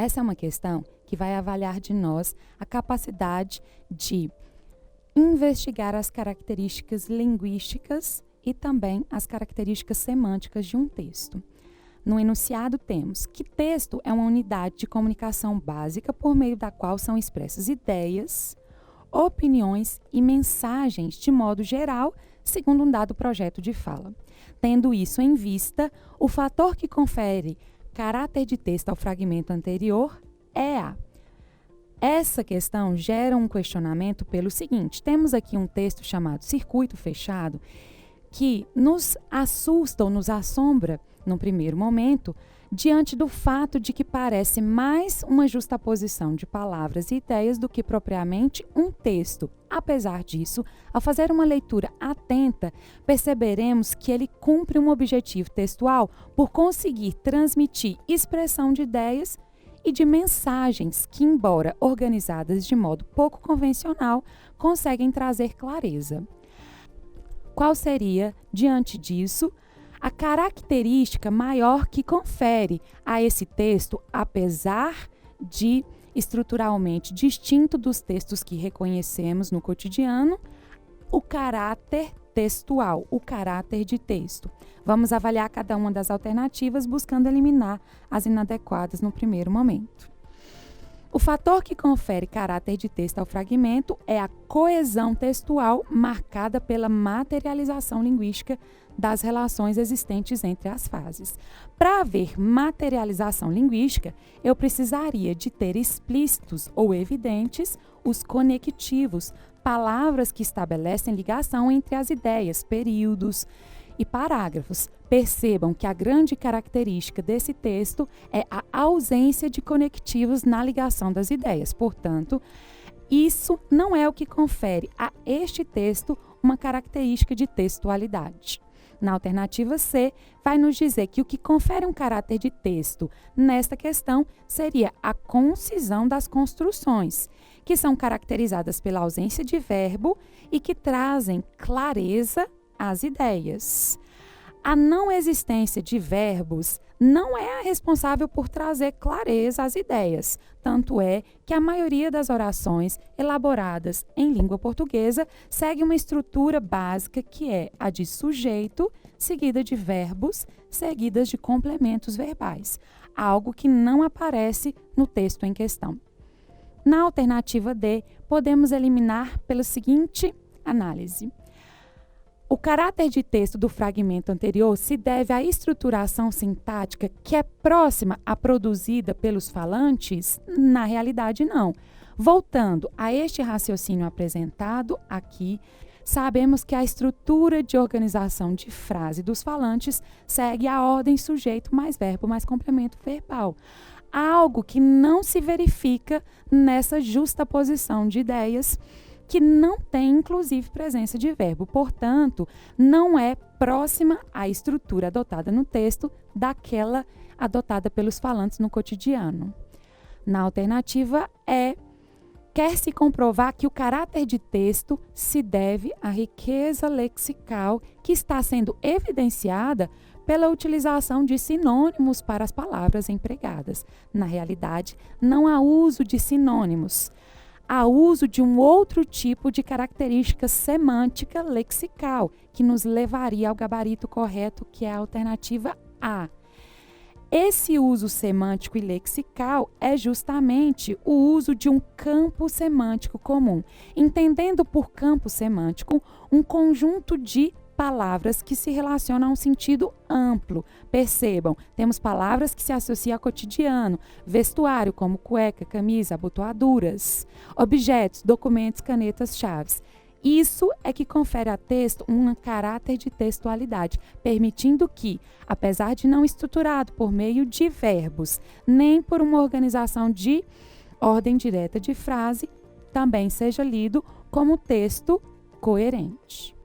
Essa é uma questão que vai avaliar de nós a capacidade de investigar as características linguísticas e também as características semânticas de um texto. No enunciado temos que texto é uma unidade de comunicação básica por meio da qual são expressas ideias, opiniões e mensagens de modo geral, segundo um dado projeto de fala. Tendo isso em vista, o fator que confere caráter de texto ao fragmento anterior é a. Essa questão gera um questionamento pelo seguinte: temos aqui um texto chamado Circuito Fechado, que nos assusta ou nos assombra, no primeiro momento, diante do fato de que parece mais uma justaposição de palavras e ideias do que propriamente um texto. Apesar disso, ao fazer uma leitura atenta, perceberemos que ele cumpre um objetivo textual por conseguir transmitir expressão de ideias e de mensagens que, embora organizadas de modo pouco convencional, conseguem trazer clareza. Qual seria, diante disso, a característica maior que confere a esse texto, apesar de estruturalmente distinto dos textos que reconhecemos no cotidiano, o caráter textual, o caráter de texto? Vamos avaliar cada uma das alternativas, buscando eliminar as inadequadas no primeiro momento. O fator que confere caráter de texto ao fragmento é a coesão textual marcada pela materialização linguística das relações existentes entre as fases. Para haver materialização linguística, eu precisaria de ter explícitos ou evidentes os conectivos, palavras que estabelecem ligação entre as ideias, períodos e parágrafos. Percebam que a grande característica desse texto é a ausência de conectivos na ligação das ideias. Portanto, isso não é o que confere a este texto uma característica de textualidade. Na alternativa C, vai nos dizer que o que confere um caráter de texto nesta questão seria a concisão das construções, que são caracterizadas pela ausência de verbo e que trazem clareza às ideias. A não existência de verbos não é a responsável por trazer clareza às ideias. Tanto é que a maioria das orações elaboradas em língua portuguesa segue uma estrutura básica que é a de sujeito, seguida de verbos, seguidas de complementos verbais, algo que não aparece no texto em questão. Na alternativa D, podemos eliminar pela seguinte análise. O caráter de texto do fragmento anterior se deve à estruturação sintática que é próxima à produzida pelos falantes? Na realidade, não. Voltando a este raciocínio apresentado aqui, sabemos que a estrutura de organização de frase dos falantes segue a ordem sujeito mais verbo mais complemento verbal. Algo que não se verifica nessa justaposição de ideias, que não tem, inclusive, presença de verbo. Portanto, não é próxima à estrutura adotada no texto daquela adotada pelos falantes no cotidiano. Na alternativa E, quer-se comprovar que o caráter de texto se deve à riqueza lexical que está sendo evidenciada pela utilização de sinônimos para as palavras empregadas. Na realidade, não há uso de sinônimos. Há uso de um outro tipo de característica semântica lexical, que nos levaria ao gabarito correto, que é a alternativa A. Esse uso semântico e lexical é justamente o uso de um campo semântico comum, entendendo por campo semântico um conjunto de palavras que se relacionam a um sentido amplo. Percebam, temos palavras que se associam ao cotidiano, vestuário como cueca, camisa, abotoaduras, objetos, documentos, canetas, chaves. Isso é que confere a texto um caráter de textualidade, permitindo que, apesar de não estruturado por meio de verbos, nem por uma organização de ordem direta de frase, também seja lido como texto coerente.